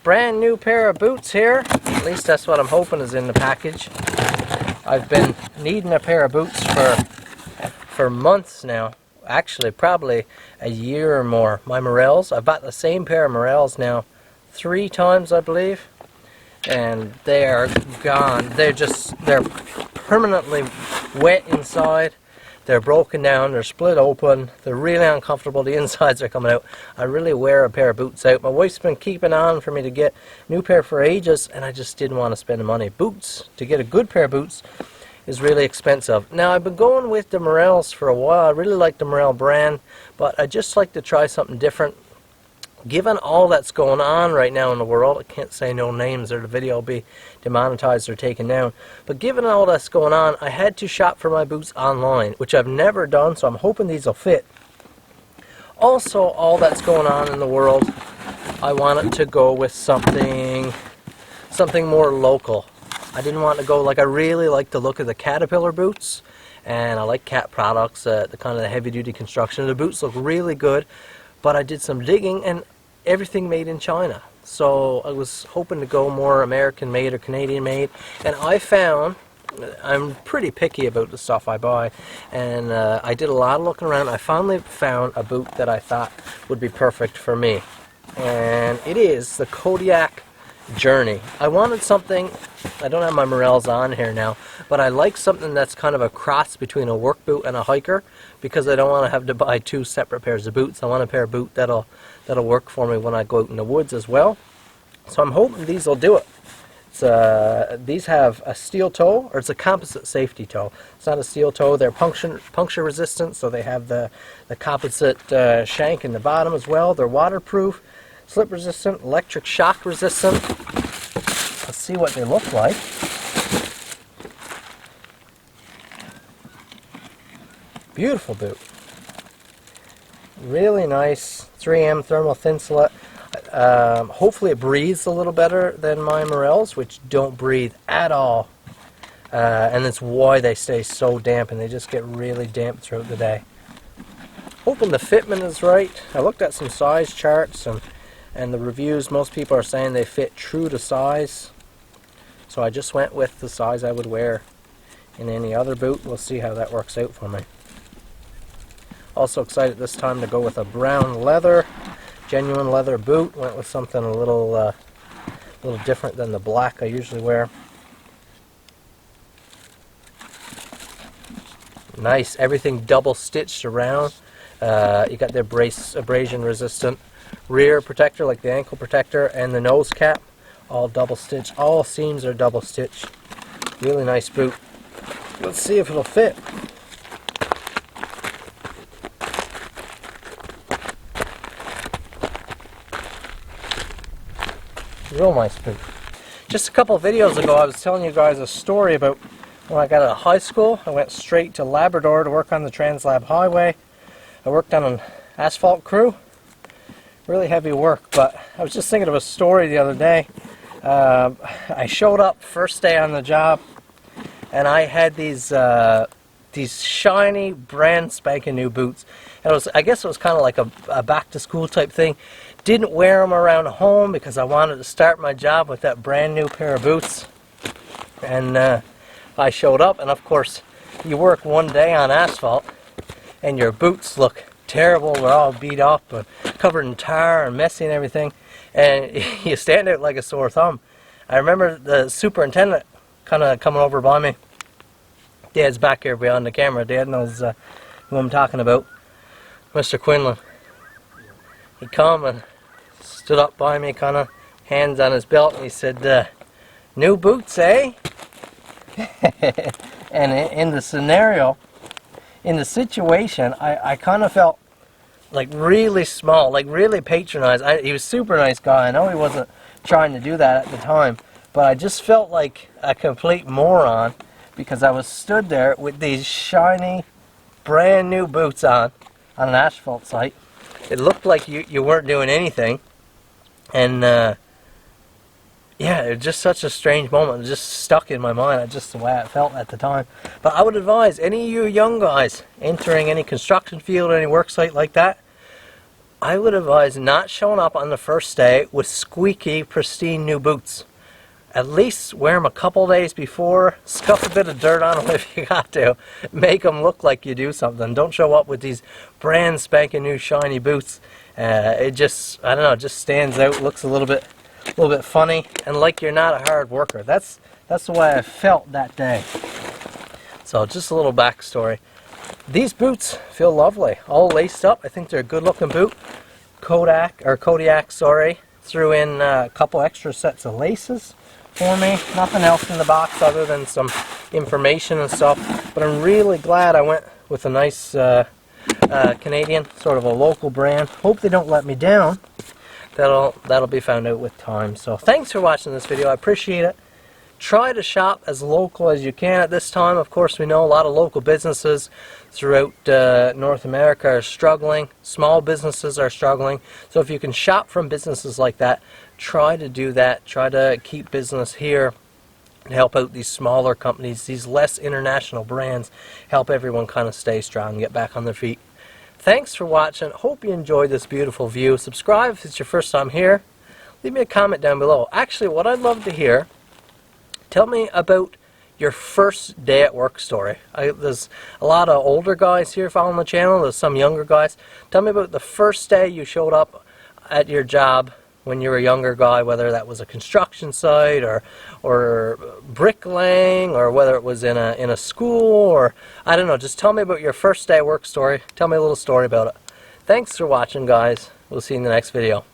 brand new pair of boots here. At least that's what I'm hoping is in the package. I've been needing a pair of boots for months now. Actually, probably a year or more. My Morels, I've bought the same pair of Morels now 3 times, I believe. And they are gone. They're permanently wet inside. They're broken down, they're split open, they're really uncomfortable, the insides are coming out. I really wear a pair of boots out. My wife's been keeping on for me to get a new pair for ages, and I just didn't want to spend the money. Boots, to get a good pair of boots, is really expensive. Now, I've been going with the Morels for a while. I really like the Morel brand, but I just like to try something different. Given all that's going on right now in the world, I can't say no names or the video will be demonetized or taken down, but given all that's going on, I had to shop for my boots online, which I've never done, so I'm hoping these will fit. Also, all that's going on in the world, I wanted to go with something more local. I didn't want to go, like, I really like the look of the Caterpillar boots, and I like Cat products, the kind of the heavy-duty construction. The boots look really good. But I did some digging, and everything made in China. So I was hoping to go more American made or Canadian made. And I found, I'm pretty picky about the stuff I buy, and I did a lot of looking around. I finally found a boot that I thought would be perfect for me. And it is the Kodiak Journey. I wanted something, I don't have my Morels on here now, but I like something that's kind of a cross between a work boot and a hiker, because I don't want to have to buy 2 separate pairs of boots. I want a pair of boots that'll work for me when I go out in the woods as well. So I'm hoping these will do it. These have a steel toe, or it's a composite safety toe. It's not a steel toe. They're puncture resistant, so they have the composite shank in the bottom as well. They're waterproof, slip resistant, electric shock resistant. Let's see what they look like. Beautiful boot. Really nice 3M thermal thinsulate. Hopefully it breathes a little better than my Morels, which don't breathe at all. And that's why they stay so damp, and they just get really damp throughout the day. Hoping the fitment is right. I looked at some size charts, and the reviews, most people are saying they fit true to size. So I just went with the size I would wear in any other boot. We'll see how that works out for me. Also excited this time to go with a brown leather, genuine leather boot. Went with something a little different than the black I usually wear. Nice, everything double stitched around. You got the abrasion resistant rear protector, like the ankle protector, and the nose cap, all double stitched. All seams are double stitched. Really nice boot. Let's see if it'll fit. Real nice boot. Just a couple of videos ago, I was telling you guys a story about when I got out of high school. I went straight to Labrador to work on the Trans-Lab Highway. I worked on an asphalt crew. Really heavy work, but I was just thinking of a story the other day. I showed up first day on the job, and I had these shiny, brand spanking new boots. And I guess it was kind of like a back to school type thing. Didn't wear them around home because I wanted to start my job with that brand new pair of boots. And I showed up, and of course, you work one day on asphalt, and your boots look terrible. They're all beat up and covered in tar and messy and everything, and you stand out like a sore thumb. I remember the superintendent kind of coming over by me. Dad's back here behind the camera. Dad knows who I'm talking about, Mr. Quinlan. He come and stood up by me, kind of hands on his belt, and he said, "New boots, eh?" And in the scenario, in the situation, I kind of felt like really small, like really patronized. He was a super nice guy. I know he wasn't trying to do that at the time, but I just felt like a complete moron because I was stood there with these shiny, brand new boots on an asphalt site. It looked like you weren't doing anything, and yeah, it was just such a strange moment. It just stuck in my mind. That's just the way it felt at the time. But I would advise any of you young guys entering any construction field or any work site like that, I would advise not showing up on the first day with squeaky, pristine new boots. At least wear them a couple days before, scuff a bit of dirt on them if you got to. Make them look like you do something. Don't show up with these brand spanking new shiny boots. It just, I don't know, it just stands out, looks a little bit funny, and like you're not a hard worker. That's the way I felt that day. So just a little backstory. These boots feel lovely, all laced up. I think they're a good looking boot. Kodiak, sorry, threw in a couple extra sets of laces for me. Nothing else in the box other than some information and stuff. But I'm really glad I went with a nice Canadian, sort of a local brand. Hope they don't let me down. That'll be found out with time. So thanks for watching this video. I appreciate it. Try to shop as local as you can at this time. Of course, we know a lot of local businesses throughout North America are struggling. Small businesses are struggling. So if you can shop from businesses like that, try to do that. Try to keep business here and help out these smaller companies, these less international brands. Help everyone kind of stay strong and get back on their feet. Thanks for watching. Hope you enjoyed this beautiful view. Subscribe if it's your first time here. Leave me a comment down below. Actually, what I'd love to hear, tell me about your first day at work story. There's a lot of older guys here following the channel. There's some younger guys. Tell me about the first day you showed up at your job when you were a younger guy, whether that was a construction site or bricklaying, or whether it was in a school, or I don't know. Just tell me about your first day at work story. Tell me a little story about it. Thanks for watching, guys. We'll see you in the next video.